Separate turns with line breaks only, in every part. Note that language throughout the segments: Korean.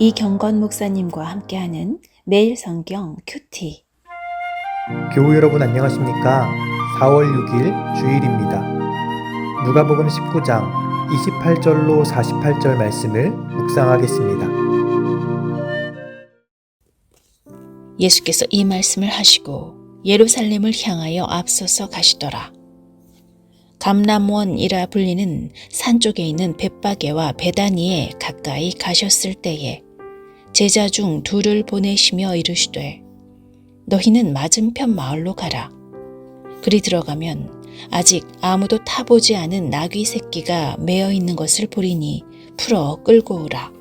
이경건 목사님과 함께하는 매일 성경 큐티.
교우 여러분 안녕하십니까? 4월 6일 주일입니다. 누가복음 19장 28절로 48절 말씀을 묵상하겠습니다.
예수께서 이 말씀을 하시고 예루살렘을 향하여 앞서서 가시더라. 감람원이라 불리는 산 쪽에 있는 벳바게와 베다니에 가까이 가셨을 때에 제자 중 둘을 보내시며 이르시되 너희는 맞은편 마을로 가라. 그리 들어가면 아직 아무도 타보지 않은 나귀 새끼가 매어 있는 것을 보리니 풀어 끌고 오라.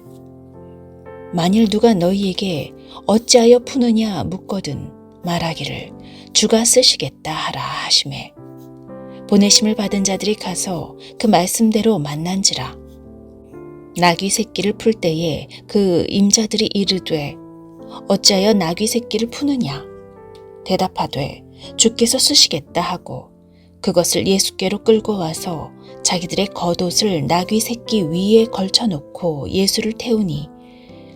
만일 누가 너희에게 어찌하여 푸느냐 묻거든 말하기를 주가 쓰시겠다 하라 하시매 보내심을 받은 자들이 가서 그 말씀대로 만난지라. 나귀 새끼를 풀 때에 그 임자들이 이르되 어찌하여 나귀 새끼를 푸느냐 대답하되 주께서 쓰시겠다 하고 그것을 예수께로 끌고 와서 자기들의 겉옷을 나귀 새끼 위에 걸쳐놓고 예수를 태우니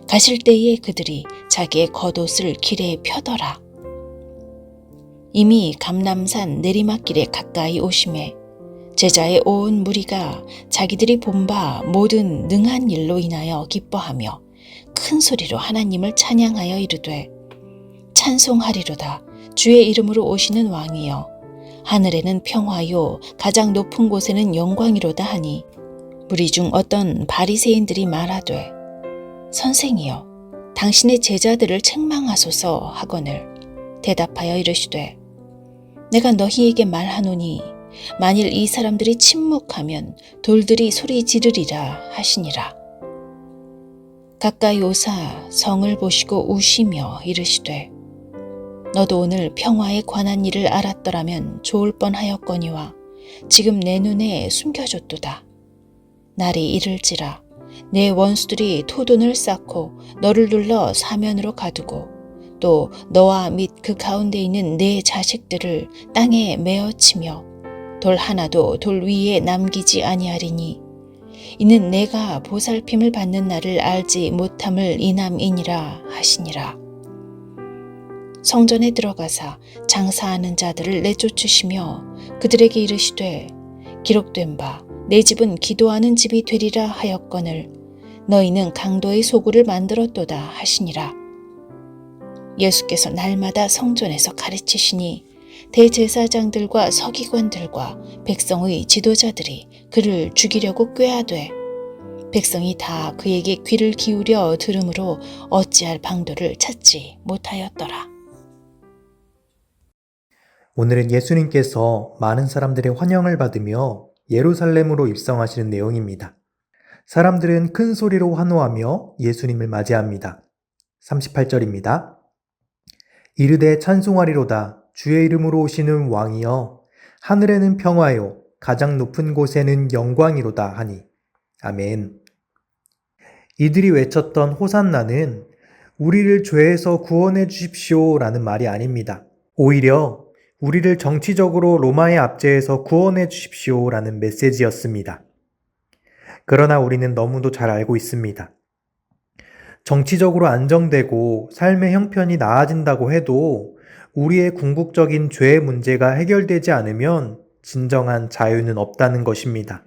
가실 때에 그들이 자기의 겉옷을 길에 펴더라. 이미 감람산 내리막길에 가까이 오심에 제자의 온 무리가 자기들이 본 바 모든 능한 일로 인하여 기뻐하며 큰 소리로 하나님을 찬양하여 이르되 찬송하리로다. 주의 이름으로 오시는 왕이여 하늘에는 평화요 가장 높은 곳에는 영광이로다 하니 무리 중 어떤 바리새인들이 말하되 선생이여 당신의 제자들을 책망하소서 하거늘 대답하여 이르시되 내가 너희에게 말하노니 만일 이 사람들이 침묵하면 돌들이 소리 지르리라 하시니라. 가까이 오사 성을 보시고 우시며 이르시되 너도 오늘 평화에 관한 일을 알았더라면 좋을 뻔하였거니와 지금 내 눈에 숨겨졌도다. 날이 이를지라 내 원수들이 토돈을 쌓고 너를 눌러 사면으로 가두고 또 너와 및 그 가운데 있는 내 자식들을 땅에 메어치며 돌 하나도 돌 위에 남기지 아니하리니 이는 내가 보살핌을 받는 날을 알지 못함을 인함이니라 하시니라. 성전에 들어가사 장사하는 자들을 내쫓으시며 그들에게 이르시되 기록된 바 내 집은 기도하는 집이 되리라 하였거늘 너희는 강도의 소굴을 만들었도다 하시니라. 예수께서 날마다 성전에서 가르치시니 대제사장들과 서기관들과 백성의 지도자들이 그를 죽이려고 꾀하되 백성이 다 그에게 귀를 기울여 들으므로 어찌할 방도를 찾지 못하였더라.
오늘은 예수님께서 많은 사람들의 환영을 받으며 예루살렘으로 입성하시는 내용입니다. 사람들은 큰 소리로 환호하며 예수님을 맞이합니다. 38절입니다. 이르되 찬송하리로다 주의 이름으로 오시는 왕이여 하늘에는 평화요 가장 높은 곳에는 영광이로다 하니 아멘. 이들이 외쳤던 호산나는 우리를 죄에서 구원해 주십시오 라는 말이 아닙니다. 오히려 우리를 정치적으로 로마의 압제에서 구원해 주십시오 라는 메시지였습니다. 그러나 우리는 너무도 잘 알고 있습니다. 정치적으로 안정되고 삶의 형편이 나아진다고 해도 우리의 궁극적인 죄의 문제가 해결되지 않으면 진정한 자유는 없다는 것입니다.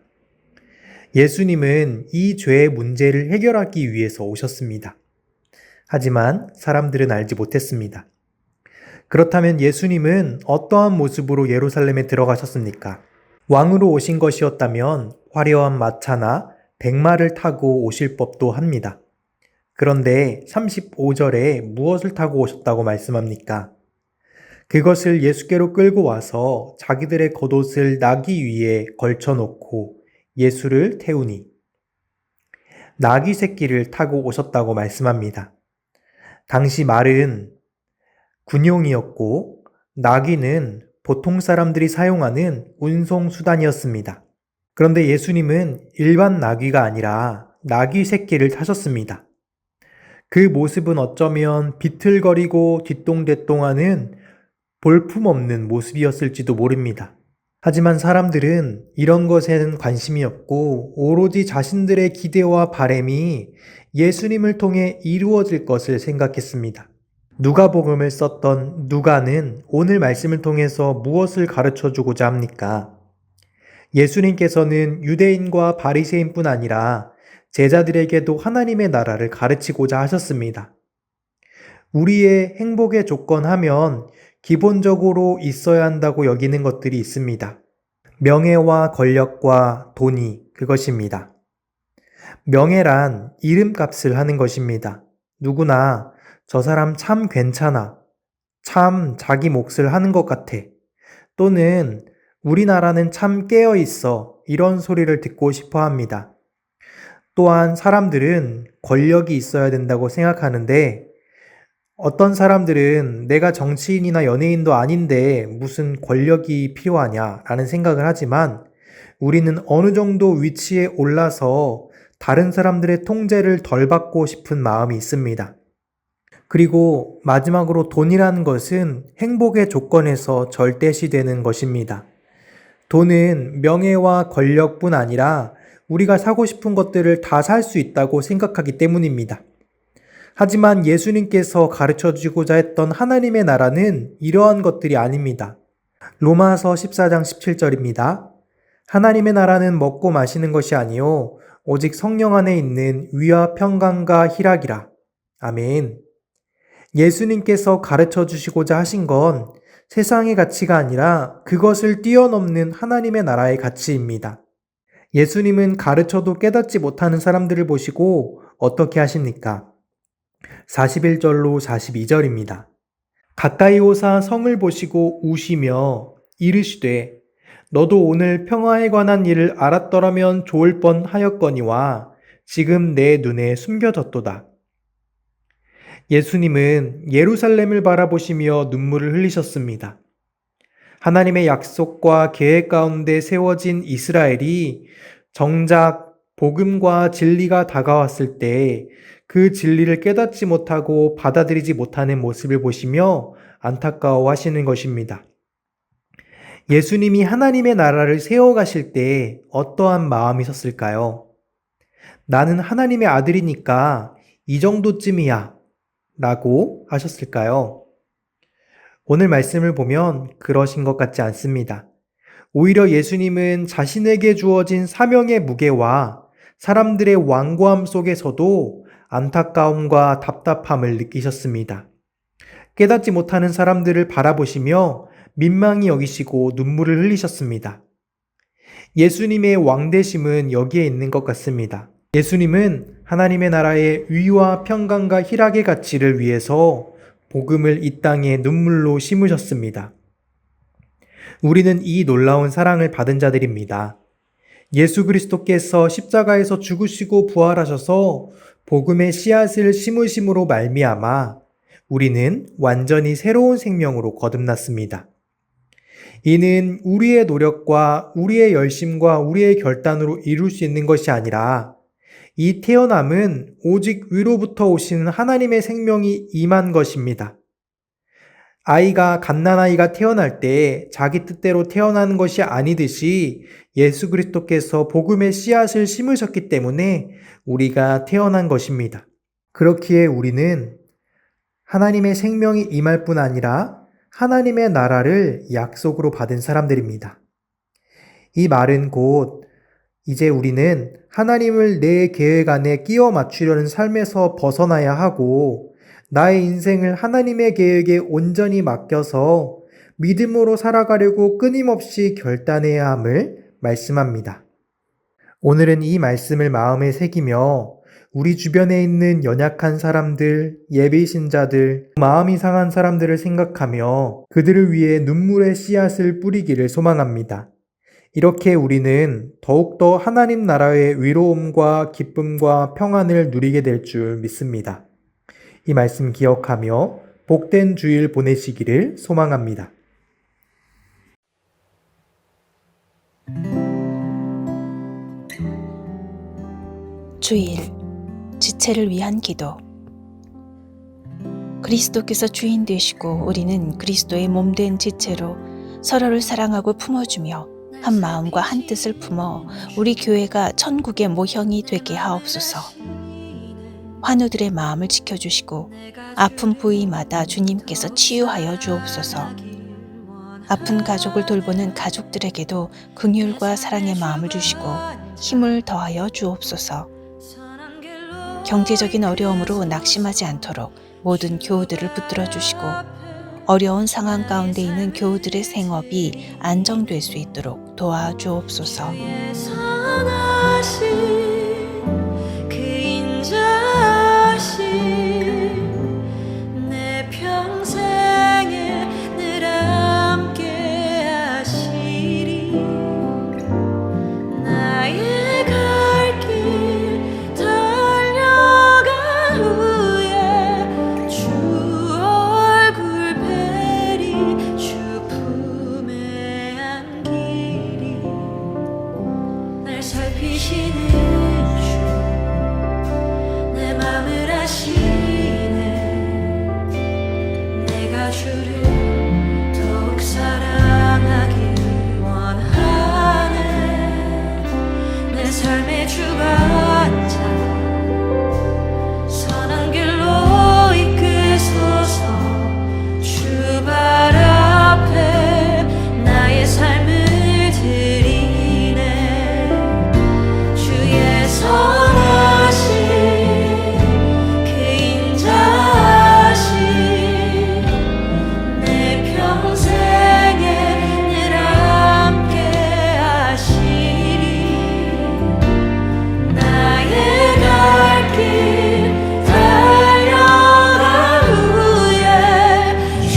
예수님은 이 죄의 문제를 해결하기 위해서 오셨습니다. 하지만 사람들은 알지 못했습니다. 그렇다면 예수님은 어떠한 모습으로 예루살렘에 들어가셨습니까? 왕으로 오신 것이었다면 화려한 마차나 백마를 타고 오실 법도 합니다. 그런데 35절에 무엇을 타고 오셨다고 말씀합니까? 그것을 예수께로 끌고 와서 자기들의 겉옷을 나귀 위에 걸쳐놓고 예수를 태우니 나귀 새끼를 타고 오셨다고 말씀합니다. 당시 말은 군용이었고 나귀는 보통 사람들이 사용하는 운송수단이었습니다. 그런데 예수님은 일반 나귀가 아니라 나귀 새끼를 타셨습니다. 그 모습은 어쩌면 비틀거리고 뒤똥대똥하는 볼품없는 모습이었을지도 모릅니다. 하지만 사람들은 이런 것에는 관심이 없고 오로지 자신들의 기대와 바램이 예수님을 통해 이루어질 것을 생각했습니다. 누가복음을 썼던 누가는 오늘 말씀을 통해서 무엇을 가르쳐 주고자 합니까? 예수님께서는 유대인과 바리새인뿐 아니라 제자들에게도 하나님의 나라를 가르치고자 하셨습니다. 우리의 행복의 조건 하면 기본적으로 있어야 한다고 여기는 것들이 있습니다. 명예와 권력과 돈이 그것입니다. 명예란 이름값을 하는 것입니다. 누구나 저 사람 참 괜찮아, 참 자기 몫을 하는 것 같아, 또는 우리나라는 참 깨어 있어, 이런 소리를 듣고 싶어 합니다. 또한 사람들은 권력이 있어야 된다고 생각하는데 어떤 사람들은 내가 정치인이나 연예인도 아닌데 무슨 권력이 필요하냐 라는 생각을 하지만 우리는 어느 정도 위치에 올라서 다른 사람들의 통제를 덜 받고 싶은 마음이 있습니다. 그리고 마지막으로 돈이라는 것은 행복의 조건에서 절대시되는 것입니다. 돈은 명예와 권력뿐 아니라 우리가 사고 싶은 것들을 다 살 수 있다고 생각하기 때문입니다. 하지만 예수님께서 가르쳐 주고자 했던 하나님의 나라는 이러한 것들이 아닙니다. 로마서 14장 17절입니다. 하나님의 나라는 먹고 마시는 것이 아니요 오직 성령 안에 있는 위와 평강과 희락이라. 아멘. 예수님께서 가르쳐 주시고자 하신 건 세상의 가치가 아니라 그것을 뛰어넘는 하나님의 나라의 가치입니다. 예수님은 가르쳐도 깨닫지 못하는 사람들을 보시고 어떻게 하십니까? 41절로 42절입니다. 가까이 오사 성을 보시고 우시며 이르시되 너도 오늘 평화에 관한 일을 알았더라면 좋을 뻔하였거니와 지금 내 눈에 숨겨졌도다. 예수님은 예루살렘을 바라보시며 눈물을 흘리셨습니다. 하나님의 약속과 계획 가운데 세워진 이스라엘이 정작 복음과 진리가 다가왔을 때 그 진리를 깨닫지 못하고 받아들이지 못하는 모습을 보시며 안타까워 하시는 것입니다. 예수님이 하나님의 나라를 세워가실 때 어떠한 마음이셨을까요? 나는 하나님의 아들이니까 이 정도쯤이야 라고 하셨을까요? 오늘 말씀을 보면 그러신 것 같지 않습니다. 오히려 예수님은 자신에게 주어진 사명의 무게와 사람들의 완고함 속에서도 안타까움과 답답함을 느끼셨습니다. 깨닫지 못하는 사람들을 바라보시며 민망히 여기시고 눈물을 흘리셨습니다. 예수님의 왕대심은 여기에 있는 것 같습니다. 예수님은 하나님의 나라의 위와 평강과 희락의 가치를 위해서 복음을 이 땅에 눈물로 심으셨습니다. 우리는 이 놀라운 사랑을 받은 자들입니다. 예수 그리스도께서 십자가에서 죽으시고 부활하셔서 복음의 씨앗을 심으심으로 말미암아 우리는 완전히 새로운 생명으로 거듭났습니다. 이는 우리의 노력과 우리의 열심과 우리의 결단으로 이룰 수 있는 것이 아니라 이 태어남은 오직 위로부터 오시는 하나님의 생명이 임한 것입니다. 갓난아이가 태어날 때 자기 뜻대로 태어나는 것이 아니듯이 예수 그리스도께서 복음의 씨앗을 심으셨기 때문에 우리가 태어난 것입니다. 그렇기에 우리는 하나님의 생명이 임할 뿐 아니라 하나님의 나라를 약속으로 받은 사람들입니다. 이 말은 곧 이제 우리는 하나님을 내 계획 안에 끼워 맞추려는 삶에서 벗어나야 하고 나의 인생을 하나님의 계획에 온전히 맡겨서 믿음으로 살아가려고 끊임없이 결단해야 함을 말씀합니다. 오늘은 이 말씀을 마음에 새기며 우리 주변에 있는 연약한 사람들, 예비신자들, 마음이 상한 사람들을 생각하며 그들을 위해 눈물의 씨앗을 뿌리기를 소망합니다. 이렇게 우리는 더욱더 하나님 나라의 위로움과 기쁨과 평안을 누리게 될 줄 믿습니다. 이 말씀 기억하며 복된 주일 보내시기를 소망합니다.
주일, 지체를 위한 기도. 그리스도께서 주인 되시고 우리는 그리스도의 몸된 지체로 서로를 사랑하고 품어주며 한 마음과 한 뜻을 품어 우리 교회가 천국의 모형이 되게 하옵소서. 환우들의 마음을 지켜주시고 아픈 부위마다 주님께서 치유하여 주옵소서. 아픈 가족을 돌보는 가족들에게도 긍휼과 사랑의 마음을 주시고 힘을 더하여 주옵소서. 경제적인 어려움으로 낙심하지 않도록 모든 교우들을 붙들어 주시고 어려운 상황 가운데 있는 교우들의 생업이 안정될 수 있도록 도와주옵소서.
선하신 그 인자하신 내 평생에 늘 함께 하시리. 나의 갈 길 달려간 후에 주 얼굴 뵈리. 주 품에 안기리. 날 살피시는 주 내 맘을 아시네. 내가 주를 더욱 사랑하길 원하네. 내 삶의 주관자 선한 길로 이끄소서. 주 발 앞에 나의 삶을 드리네. 주의 선하신 그 인자하신 내 평생에 늘 함께 하시리. 나의 갈 길 달려간 후에 주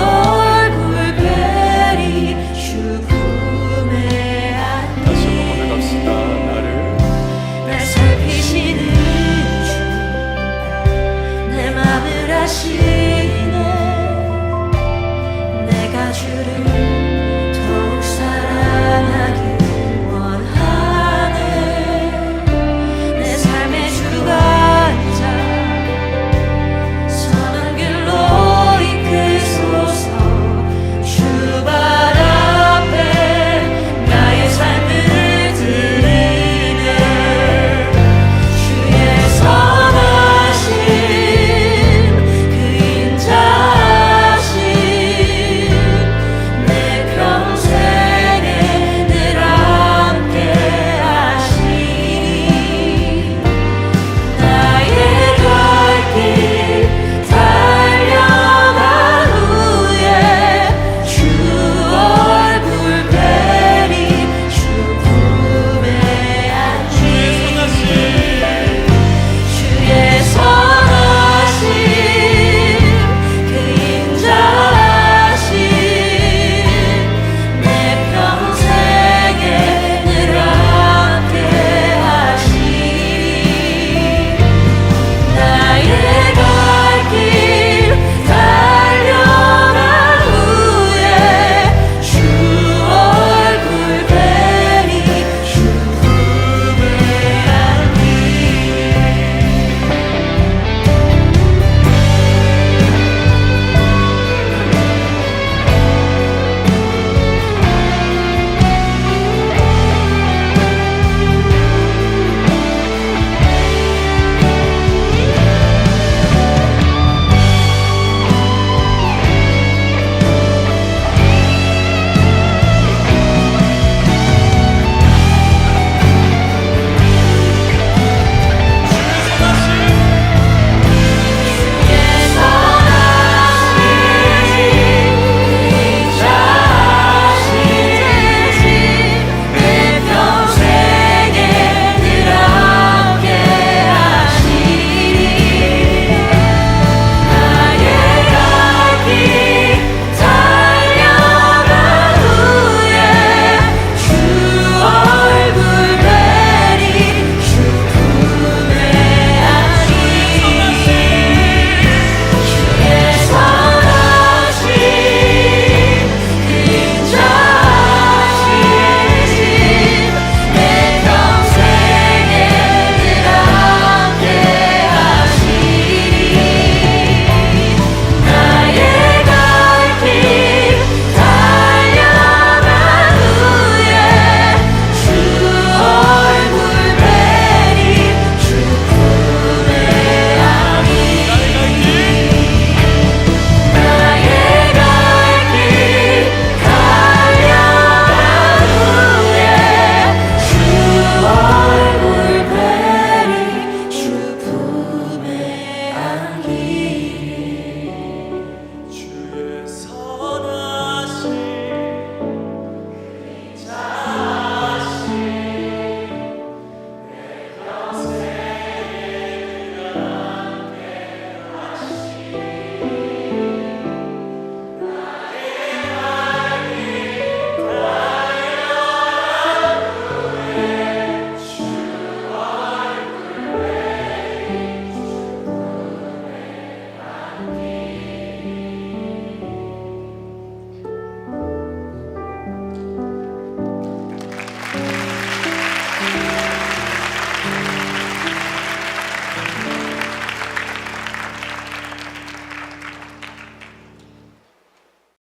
얼굴 뵈리. 주 품에 안기리.
갑시다. 나를
날 살피시는 주 내 맘을 아시네.